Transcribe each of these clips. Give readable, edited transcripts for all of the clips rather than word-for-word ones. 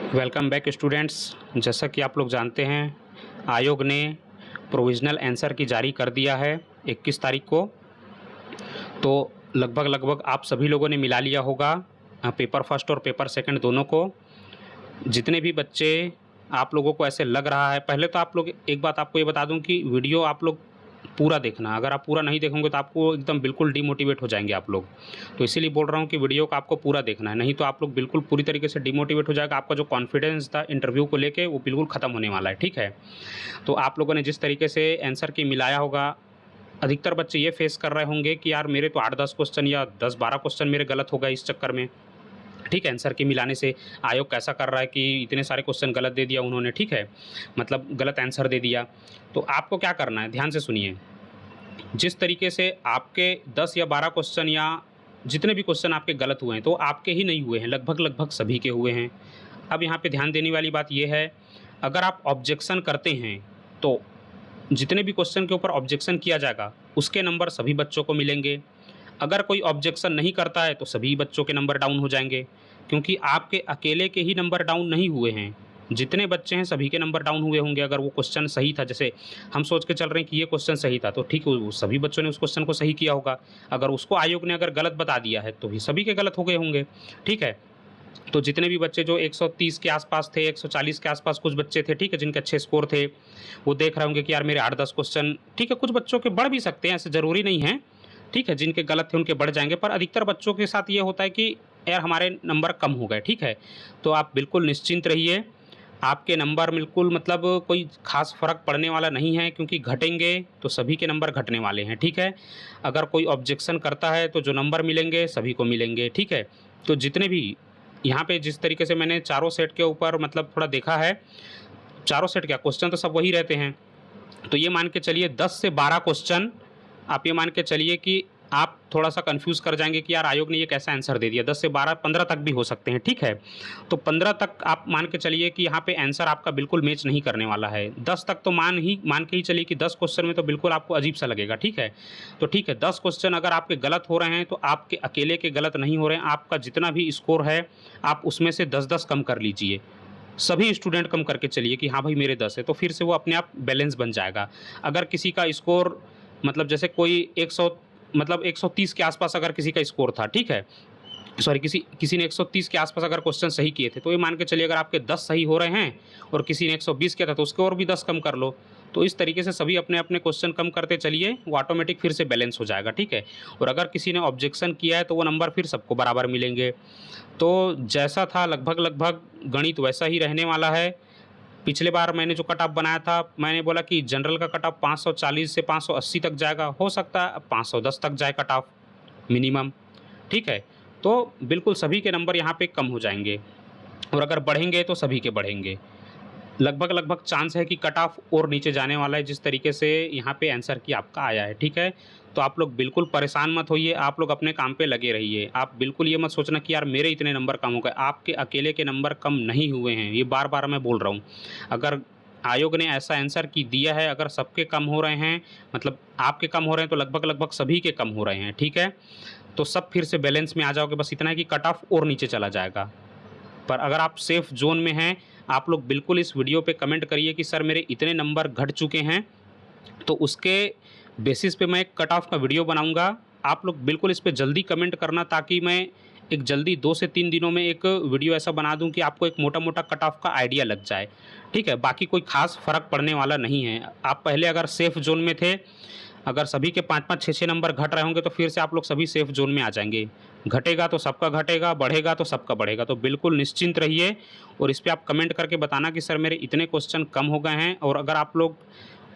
Welcome back students. जैसा कि आप लोग जानते हैं, आयोग ने प्रोविज़नल आंसर की जारी कर दिया है 21 तारीख को। तो लगभग आप सभी लोगों ने मिला लिया होगा पेपर फर्स्ट और पेपर सेकंड दोनों को। जितने भी बच्चे आप लोगों को ऐसे लग रहा है, पहले तो आप लोग एक बात आपको ये बता दूं कि वीडियो आप लोग पूरा देखना। अगर आप पूरा नहीं देखोगे तो आपको एकदम बिल्कुल डिमोटिवेट हो जाएंगे आप लोग। तो इसीलिए बोल रहा हूँ कि वीडियो को आपको पूरा देखना है, नहीं तो आप लोग बिल्कुल पूरी तरीके से डिमोटिवेट हो जाएगा। आपका जो कॉन्फिडेंस था इंटरव्यू को लेके वो बिल्कुल ख़त्म होने वाला है, ठीक है। तो आप लोगों ने जिस तरीके से आंसर की मिलाया होगा, अधिकतर बच्चे ये फेस कर रहे होंगे कि यार मेरे तो 8-10 क्वेश्चन या 10-12 क्वेश्चन मेरे गलत हो गए इस चक्कर में, ठीक है। आंसर की मिलाने से आयोग कैसा कर रहा है कि इतने सारे क्वेश्चन गलत दे दिया उन्होंने, ठीक है, मतलब गलत आंसर दे दिया। तो आपको क्या करना है, ध्यान से सुनिए। जिस तरीके से आपके 10 या 12 क्वेश्चन या जितने भी क्वेश्चन आपके गलत हुए हैं, तो आपके ही नहीं हुए हैं, लगभग सभी के हुए हैं। अब यहाँ पे ध्यान देने वाली बात यह है, अगर आप ऑब्जेक्शन करते हैं तो जितने भी क्वेश्चन के ऊपर ऑब्जेक्शन किया जाएगा उसके नंबर सभी बच्चों को मिलेंगे। अगर कोई ऑब्जेक्शन नहीं करता है तो सभी बच्चों के नंबर डाउन हो जाएंगे, क्योंकि आपके अकेले के ही नंबर डाउन नहीं हुए हैं। जितने बच्चे हैं सभी के नंबर डाउन हुए होंगे। अगर वो क्वेश्चन सही था, जैसे हम सोच के चल रहे हैं कि ये क्वेश्चन सही था, तो ठीक है, वो सभी बच्चों ने उस क्वेश्चन को सही किया होगा। अगर उसको आयोग ने अगर गलत बता दिया है तो भी सभी के गलत हो गए होंगे, ठीक है। तो जितने भी बच्चे जो 130 के आसपास थे, 140 के आसपास कुछ बच्चे थे, ठीक है, जिनके अच्छे स्कोर थे, वो देख रहे होंगे कि यार मेरे 8-10 क्वेश्चन, ठीक है, कुछ बच्चों के बढ़ भी सकते हैं, ऐसे ज़रूरी नहीं है, ठीक है, जिनके गलत थे उनके बढ़ जाएंगे। पर अधिकतर बच्चों के साथ ये होता है कि यार हमारे नंबर कम हो गए, ठीक है। तो आप बिल्कुल निश्चिंत रहिए, आपके नंबर बिल्कुल मतलब कोई ख़ास फ़र्क पड़ने वाला नहीं है, क्योंकि घटेंगे तो सभी के नंबर घटने वाले हैं, ठीक है। अगर कोई ऑब्जेक्शन करता है तो जो नंबर मिलेंगे सभी को मिलेंगे, ठीक है। तो जितने भी यहाँ पे जिस तरीके से मैंने चारों सेट के ऊपर मतलब थोड़ा देखा है, चारों सेट क्या, क्वेश्चन तो सब वही रहते हैं। तो ये मान के चलिए 10 से 12 क्वेश्चन, आप ये मान के चलिए कि आप थोड़ा-सा कन्फ्यूज़ कर जाएँगे कि यार आयोग ने ये कैसा आंसर दे दिया। 10 से 12, 15 तक भी हो सकते हैं, ठीक है। तो 15 तक आप मान के चलिए कि यहाँ पे आंसर आपका बिल्कुल मैच नहीं करने वाला है। 10 तक तो मान के ही चलिए कि 10 क्वेश्चन में तो बिल्कुल आपको अजीब-सा लगेगा, ठीक है। तो ठीक है, 10 क्वेश्चन अगर आपके गलत हो रहे हैं तो आपके अकेले के गलत नहीं हो रहे हैं। आपका जितना भी स्कोर है, आप उसमें से 10-10 कम कर लीजिए। सभी स्टूडेंट कम करके चलिए कि हाँ भाई मेरे 10 है, तो फिर से वो अपने आप बैलेंस बन जाएगा। अगर किसी का स्कोर मतलब जैसे कोई 100 मतलब 130 के आसपास अगर किसी का स्कोर था, ठीक है, सॉरी, किसी किसी ने 130 के आसपास अगर क्वेश्चन सही किए थे, तो ये मान के चलिए अगर आपके 10 सही हो रहे हैं और किसी ने 120 किया था तो उसके और भी 10 कम कर लो। तो इस तरीके से सभी अपने-अपने क्वेश्चन कम करते चलिए, वो ऑटोमेटिक फिर से बैलेंस हो जाएगा, ठीक है। और अगर किसी ने ऑब्जेक्शन किया है तो वो नंबर फिर सबको बराबर मिलेंगे। तो जैसा था लगभग गणित वैसा ही रहने वाला है। पिछले बार मैंने जो कट ऑफ बनाया था, मैंने बोला कि जनरल का कट ऑफ 540 से 580 तक जाएगा, हो सकता है 510 तक जाए कट ऑफ मिनिमम, ठीक है। तो बिल्कुल सभी के नंबर यहाँ पे कम हो जाएँगे, और अगर बढ़ेंगे तो सभी के बढ़ेंगे। लगभग चांस है कि कट ऑफ और नीचे जाने वाला है, जिस तरीके से यहाँ पे आंसर की आपका आया है, ठीक है। तो आप लोग बिल्कुल परेशान मत होइए, आप लोग अपने काम पे लगे रहिए। आप बिल्कुल ये मत सोचना कि यार मेरे इतने नंबर कम हो गए, आपके अकेले के नंबर कम नहीं हुए हैं, ये बार-बार मैं बोल रहा हूँ। अगर आयोग ने ऐसा आंसर की दिया है, अगर सबके कम हो रहे हैं, मतलब आपके कम हो रहे हैं, तो लगभग सभी के कम हो रहे हैं, ठीक है। तो सब फिर से बैलेंस में आ जाओगे, बस इतना है कि कट ऑफ और नीचे चला जाएगा। पर अगर आप सेफ ज़ोन में हैं, आप लोग बिल्कुल इस वीडियो पे कमेंट करिए कि सर मेरे इतने नंबर घट चुके हैं, तो उसके बेसिस पे मैं एक कट ऑफ का वीडियो बनाऊँगा। आप लोग बिल्कुल इस पे जल्दी कमेंट करना, ताकि मैं एक जल्दी 2 से 3 दिनों में एक वीडियो ऐसा बना दूँ कि आपको एक मोटा-मोटा कट ऑफ का आइडिया लग जाए, ठीक है। बाकी कोई ख़ास फ़र्क पड़ने वाला नहीं है। आप पहले अगर सेफ ज़ोन में थे, अगर सभी के 5-5, 6-6 नंबर घट रहे होंगे, तो फिर से आप लोग सभी सेफ ज़ोन में आ जाएँगे। घटेगा तो सबका घटेगा, बढ़ेगा तो सबका बढ़ेगा। तो बिल्कुल निश्चिंत रहिए, और इस पे आप कमेंट करके बताना कि सर मेरे इतने क्वेश्चन कम हो गए हैं। और अगर आप लोग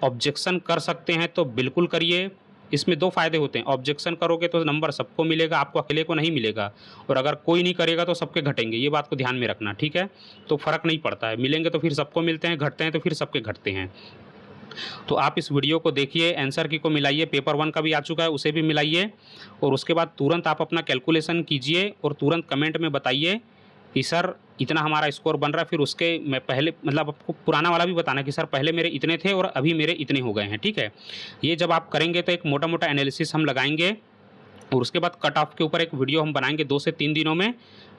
ऑब्जेक्शन कर सकते हैं तो बिल्कुल करिए। इसमें 2 फ़ायदे होते हैं, ऑब्जेक्शन करोगे तो नंबर सबको मिलेगा, आपको अकेले को नहीं मिलेगा। और अगर कोई नहीं करेगा तो सबके घटेंगे, ये बात को ध्यान में रखना, ठीक है। तो फ़र्क नहीं पड़ता है, मिलेंगे तो फिर सबको मिलते हैं, घटते हैं तो फिर सबके घटते हैं। तो आप इस वीडियो को देखिए, आंसर की को मिलाइए, पेपर 1 का भी आ चुका है उसे भी मिलाइए, और उसके बाद तुरंत आप अपना कैलकुलेशन कीजिए और तुरंत कमेंट में बताइए कि सर इतना हमारा स्कोर बन रहा है। फिर उसके मैं पहले मतलब आपको पुराना वाला भी बताना कि सर पहले मेरे इतने थे और अभी मेरे इतने हो गए हैं, ठीक है। ये जब आप करेंगे तो एक मोटा-मोटा एनालिसिस हम लगाएँगे, और उसके बाद कट ऑफ के ऊपर एक वीडियो हम बनाएँगे 2 से 3 दिनों में,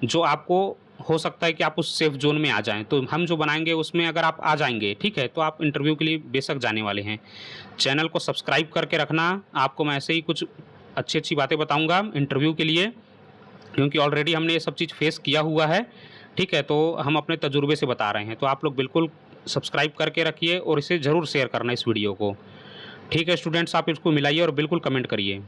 जो आपको हो सकता है कि आप उस सेफ ज़ोन में आ जाएँ। तो हम जो बनाएँगे उसमें अगर आप आ जाएँगे, ठीक है, तो आप इंटरव्यू के लिए बेशक जाने वाले हैं। चैनल को सब्सक्राइब करके रखना, आपको मैं ऐसे ही कुछ अच्छी-अच्छी बातें बताऊँगा इंटरव्यू के लिए, क्योंकि ऑलरेडी हमने ये सब चीज़ फेस किया हुआ है, ठीक है? तो हम अपने तजुर्बे से बता रहे हैं। तो आप लोग बिल्कुल सब्सक्राइब करके रखिए और इसे ज़रूर शेयर करना इस वीडियो को। ठीक है स्टूडेंट्स, आप इसको मिलाइए और बिल्कुल कमेंट करिए।